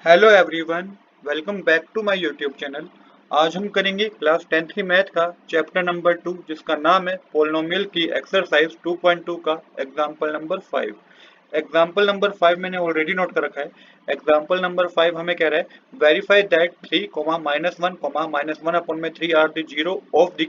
Hello everyone, welcome back to my YouTube channel. आज हम करेंगे क्लास 10th की मैथ का चैप्टर नंबर 2 जिसका नाम है पोलिनोमियल की एक्सरसाइज 2.2 का एग्जाम्पल नंबर 5। एग्जाम्पल नंबर 5 मैंने ऑलरेडी नोट कर रखा है। एग्जाम्पल नंबर 5 हमें कह रहा है वेरीफाई दैट 3, -1, -1 अपॉन में 3 are the zero of the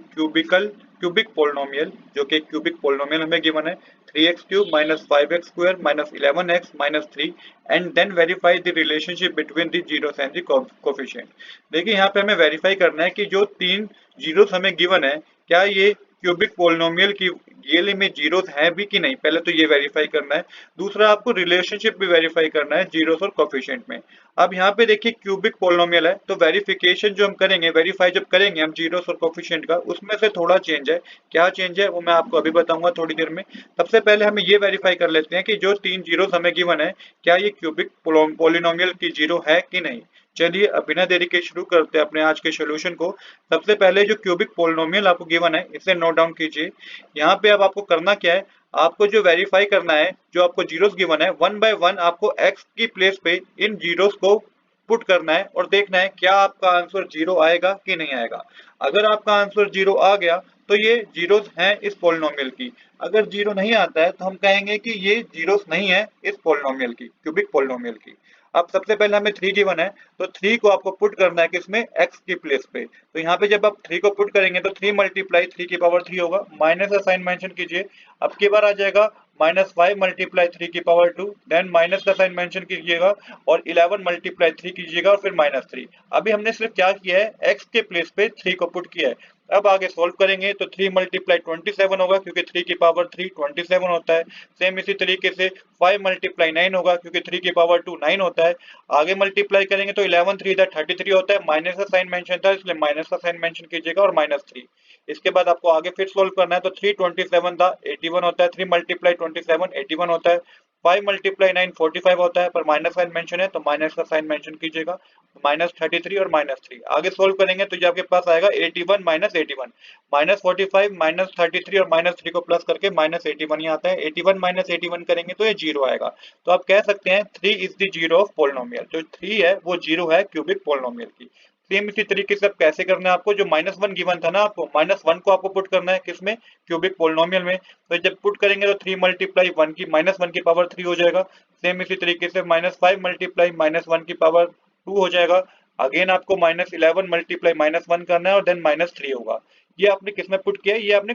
cubic polynomial, जो कि क्यूबिक पोलिनोमियल हमें गिवन है 3x³ -5x square -11x -3 and then verify the relationship between the zeros and the coefficient. देखिए यहाँ पे हमें वेरीफाई करना है कि जो तीन जीरोस हमें गिवन है क्या ये क्यूबिक पोलिनोमियल की रियली में जीरोस हैं भी कि नहीं, पहले तो ये वेरीफाई करना है। दूसरा आपको रिलेशनशिप भी वेरीफाई करना है जीरोस और कोफिशिएंट में। अब यहाँ पे देखिए क्यूबिक पोलिनोमियल है तो वेरिफिकेशन जो हम करेंगे, वेरीफाई जब करेंगे हम जीरोस और कोफिशिएंट का, उसमें से थोड़ा चेंज है। क्या चेंज है वो मैं आपको अभी बताऊंगा थोड़ी देर में। सबसे पहले हमें ये वेरीफाई कर लेते हैं कि जो तीन जीरोस हमें गिवन है क्या ये क्यूबिक पोलिनोमियल की जीरो है कि नहीं। चलिए अब बिना देरी के शुरू करते हैं अपने आज के सोल्यूशन को। सबसे पहले जो क्यूबिक पोलिनोमियल आपको गिवन है इसे नोट डाउन कीजिए। यहाँ पे अब आपको करना क्या है, आपको जो वेरीफाई करना है, जो आपको जीरोस गिवन है, वन बाय वन आपको एक्स की प्लेस पे इन जीरोस को पुट करना है और देखना है क्या आपका आंसर जीरो आएगा कि नहीं आएगा। अगर आपका आंसर जीरो आ गया तो ये जीरोस हैं इस पोलिनोमियल की। अगर जीरो नहीं आता है तो हम कहेंगे कि ये जीरोस नहीं है इस पोलिनोमियल की, क्यूबिक पोलिनोमियल की। अब सबसे पहले हमें 3 गिवन है तो 3 को आपको पुट करना है किसमें, x की प्लेस पे। तो यहाँ पे जब आप 3 को पुट करेंगे तो 3 मल्टीप्लाई 3 की पावर 3 होगा, माइनस का साइन मेंशन कीजिए। अब की बार आ जाएगा -5 मल्टीप्लाई 3 की पावर 2, देन माइनस का साइन मेंशन कीजिएगा और 11 मल्टीप्लाई 3 कीजिएगा और फिर -3। अभी हमने सिर्फ क्या किया है, x के प्लेस पे 3 को पुट किया है। अब आगे सोल्व करेंगे तो 3 मल्टीप्लाई 27 होगा क्योंकि 3 की पावर 3 27 होता है। सेम इसी तरीके से 5 मल्टीप्लाई 9 होगा क्योंकि 3 की पावर 2 9 होता है। आगे मल्टीप्लाई करेंगे तो 11 3 33 होता है, माइनस का साइन मेंशन था इसलिए माइनस का साइन मेंशन कीजिएगा और -3। इसके बाद आपको आगे फिर सोल्व करना है तो 3 27 था 81 होता है, 3 मल्टीप्लाई 27 81 होता है, 5 मल्टीप्लाई 9 45 होता है, पर माइनस साइन मेंशन है तो माइनस का साइन मेंशन कीजिएगा, -33 और -3। आगे सोल्व करेंगे तो ये आपके पास आएगा 81 -81, -45 -33 और -3 को प्लस करके -81 ही आता है। 81 -81 करेंगे तो ये जीरो आएगा। तो आप कह सकते हैं 3 is the zero of polynomial. जो 3 है वो जीरो है क्यूबिक पोलिनोमियल की। सेम इसी तरीके से अब कैसे करना है आपको, जो -1 गिवन था ना आपको, -1 को आपको पुट करना है किसमें, क्यूबिक पोलिनोमियल में। तो जब पुट करेंगे तो 3 मल्टीप्लाई 1 की -1 की पावर 3 हो जाएगा। सेम इसी तरीके से -5 मल्टीप्लाई -1 की पावर 2 हो जाएगा। अगेन आपको -11 मल्टीप्लाई -1 करना है और देन -3 होगा। ये आपने किसमें पुट किया है, ये आपने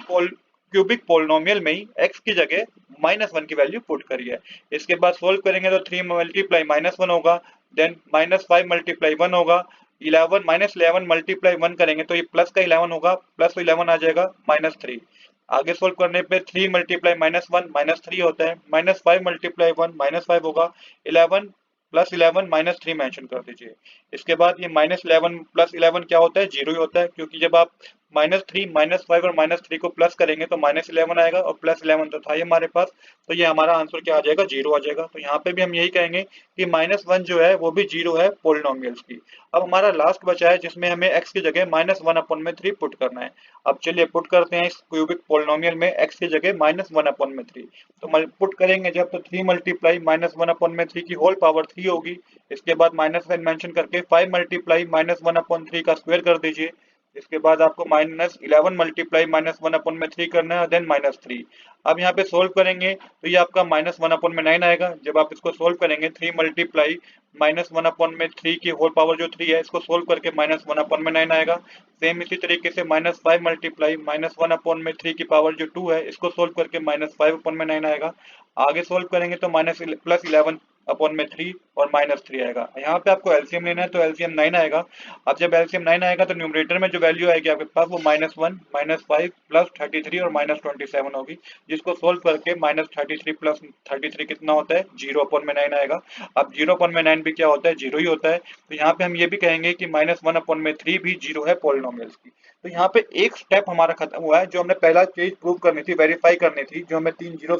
क्यूबिक पोलिनोमियल में ही x की जगह -1 की वैल्यू पुट करी है। इसके बाद सोल्व करेंगे तो 3 मल्टीप्लाई -1 होगा, देन -5 मल्टीप्लाई 1 होगा, 11 -11 मल्टीप्लाई 1 करेंगे तो ये प्लस का 11 होगा, प्लस 11 आ जाएगा -3। आगे सोल्व करने पे 3 मल्टीप्लाई -1 -3 होता है, -5 मल्टीप्लाई 1 -5 होगा, 11 प्लस 11 -3 मेंशन कर दीजिए। इसके बाद ये -11 प्लस 11 क्या होता है, जीरो ही होता है, क्योंकि जब आप -3 -5 और -3 को प्लस करेंगे तो -11 आएगा और +11 तो था ही हमारे पास। तो ये हमारा आंसर क्या आ जाएगा, जीरो आ जाएगा। तो यहाँ पे भी हम यही कहेंगे कि -1 जो है वो भी जीरो है पोलिनोमियल्स की। अब हमारा लास्ट बचा है जिसमें हमें x की जगह -1/3 पुट करना है। अब चलिए पुट करते हैं इस क्यूबिक पोलिनोमियल में x की जगह -1/3। तो पुट करेंगे जब तो 3 मल्टीप्लाई -1/3 की होल पावर 3 होगी। इसके बाद माइनस साइन मेंशन करके 5 मल्टीप्लाई -1/3 का स्क्वायर कर दीजिए। इसके बाद आपको -11 मल्टीप्लाई -1/3 करना है, देन -3। अब यहाँ पे सोल्व करेंगे तो ये आपका -1/9 आएगा। जब आप इसको सोल्व करेंगे 3 मल्टीप्लाई -1/3 की होल पावर जो 3 है इसको सोल्व करके -1/9 आएगा। सेम इसी तरीके से -5 मल्टीप्लाई -1/3 की पावर जो 2 है इसको सोल्व करके -5/9 आएगा। आगे सोल्व करेंगे तो +11/3 और -3 आएगा। यहाँ पे आपको एलसीएम लेना है तो एलसीएम 9 आएगा। अब जब एलसीएम 9 आएगा तो न्यूमरेटर में जो वैल्यू आएगी आपके पास वो -1 -5 +33 और -27 होगी, जिसको सोल्व करके -33 + 33 कितना होता है, 0/9 आएगा। अब 0/9 भी क्या होता है, जीरो ही होता है। तो यहाँ पे हम ये भी कहेंगे कि -1/3 भी जीरो है पोलिनोमियल्स की। तो यहाँ पे एक स्टेप हमारा खत्म हुआ है। जो हमने पहला चीज प्रूव करनी थी, वेरीफाई करनी थी, जो हमें 3 जीरो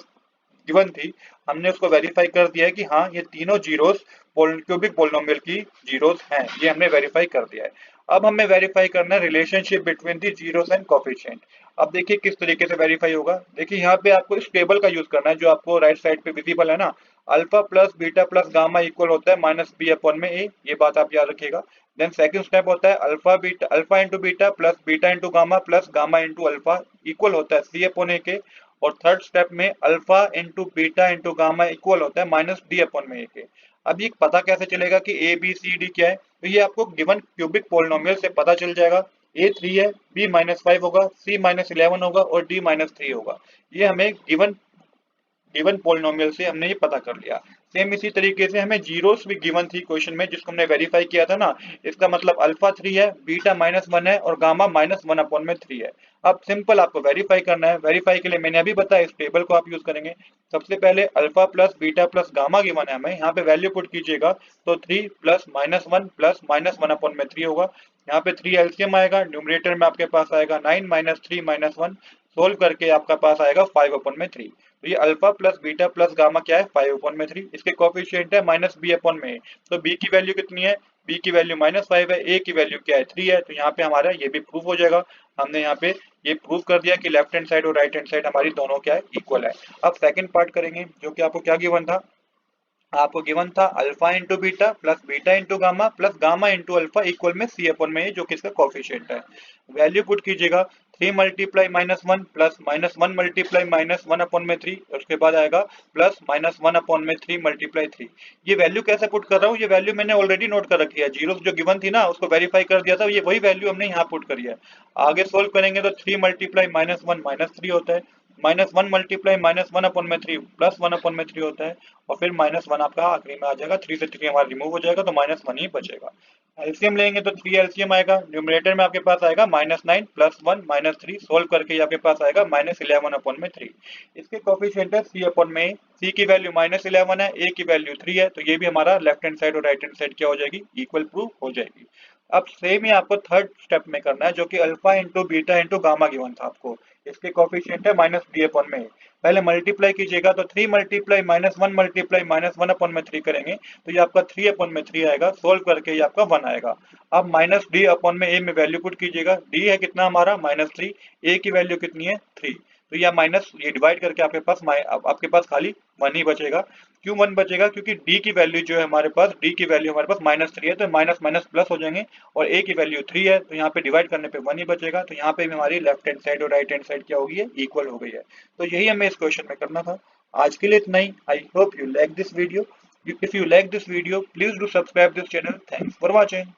गिवन थी, हमने उसको वेरीफाई कर दिया है कि हाँ ये तीनों जीरोस क्यूबिक पोलिनोमियल की जीरोस हैं, ये हमने वेरीफाई कर दिया है। अब हमें वेरीफाई करना है relationship between the zeros and coefficient. अब देखिए किस तरीके से वेरीफाई होगा। देखिए यहाँ पे आपको इस टेबल का यूज करना है जो आपको राइट साइड पे विजिबल है ना। Alpha plus beta plus gamma equal होता है माइनस बी अपॉन में ए, ये बात आप याद रखिएगा। देन सेकंड स्टेप होता है alpha into beta plus beta into gamma plus gamma into alpha equal होता है सी अपॉन ए के। और थर्ड स्टेप में alpha into beta into gamma equal होता है माइनस डी अपॉन में ए के। अब ये पता कैसे चलेगा कि ए बी सी डी क्या है, तो ये आपको गिवन क्यूबिक पोलिनोमियल से पता चल जाएगा। ए 3 है, बी -5 होगा, सी -11 होगा और डी -3 होगा। ये हमें गिवन पोलिनोमियल से हमने ये पता कर लिया। सेम इसी तरीके से हमें जीरोस भी गिवन थी क्वेश्चन में, जिसको हमने वेरीफाई किया था ना। इसका मतलब अल्फा 3 है, बीटा -1 है और गामा -1 अपॉन में 3 है। अब सिंपल आपको वेरीफाई करना है। वेरीफाई के लिए मैंने अभी बताया, इस टेबल को आप यूज करेंगे। सबसे पहले alpha plus beta plus gamma given है हमें, यहाँ पे वैल्यू पुट कीजिएगा तो 3 प्लस -1 प्लस -1 अपॉन में 3 होगा। यहाँ पे 3 एलसीएम आएगा, न्यूमरेटर में आपके पास आएगा 9 -3 -1, सोल्व करके आपका पास आएगा 5 अपॉन में 3। तो ये alpha plus beta plus gamma क्या है, 5 अपॉन में 3। इसके कोफिशिएंट है माइनस बी अपॉन में। तो बी की वैल्यू कितनी है, बी की वैल्यू -5 है, ए की वैल्यू क्या है 3 है। तो यहाँ पे हमारा ये भी प्रूफ हो जाएगा। हमने यहाँ पे ये प्रूफ कर दिया कि लेफ्ट हैंड साइड और राइट हैंड साइड हमारी दोनों क्या है, इक्वल है। अब सेकंड पार्ट करेंगे, जो कि आपको क्या गिवन था, आपको गिवन था alpha into beta plus beta into gamma plus gamma into alpha equal में सी अपॉन में, जो कि इसका कोफिशिएंट है। वैल्यू पुट कीजिएगा 3 मल्टीप्लाई -1 प्लस -1 मल्टीप्लाई -1 अपॉन में 3, उसके बाद आएगा प्लस -1 अपॉन में 3 मल्टीप्लाई 3। ये वैल्यू कैसे पुट कर रहा हूँ, ये वैल्यू मैंने ऑलरेडी नोट कर रखी है। जीरो जो गिवन थी ना, उसको वेरीफाई कर दिया था, ये वही वैल्यू हमने यहाँ पुट करी है। आगे सोल्व करेंगे तो 3 मल्टीप्लाई -1 -3 होता है, -1 मल्टीप्लाई -1 अपॉन में 3 प्लस 1 अपॉन में 3 होता है, और फिर -1 आपका आखिरी में आ जाएगा। 3 से 3 हमारा रिमूव हो जाएगा तो -1 ही बचेगा। एलसीएम लेंगे तो 3 एलसीएम आएगा, न्यूमरेटर में आपके पास आएगा -9 प्लस 1 -3, सोल्व करके आपके पास आएगा -11 अपॉन में 3। इसके कोफिशिएंट है सी अपॉन में, सी की वैल्यू -11 है, ए की वैल्यू 3 है। तो ये भी हमारा लेफ्ट हैंड साइड और राइट हैंड साइड क्या हो जाएगी, इक्वल प्रूफ हो जाएगी। अब सेम ही आपको थर्ड स्टेप में करना है, जो कि alpha into beta into gamma given था आपको। इसके कोफिशिएंट है -d अपॉन में। पहले मल्टीप्लाई कीजिएगा तो 3 मल्टीप्लाई -1 मल्टीप्लाई -1 अपॉन में 3 करेंगे तो ये आपका 3 अपॉन में 3 आएगा, सोल्व करके ये आपका 1 आएगा। अब -d अपॉन में a में वैल्यू पुट कीजिएगा, d है कितना हमारा -3, a की वैल्यू कितनी है 3। तो यह माइनस ये डिवाइड करके आपके पास खाली 1 ही बचेगा। क्यों 1 बचेगा, क्योंकि d की वैल्यू जो है हमारे पास, d की वैल्यू हमारे पास -3 है, तो माइनस माइनस प्लस हो जाएंगे, और a की वैल्यू 3 है, तो यहाँ पे डिवाइड करने पे 1 ही बचेगा। तो यहाँ पे भी हमारी लेफ्ट हैंड साइड और राइट हैंड साइड क्या होगी, इक्वल हो गई है। तो यही हमें इस क्वेश्चन में करना था। आज के लिए इतना ही। I hope you like this video. If you like this video, please do subscribe this channel. Thanks for watching.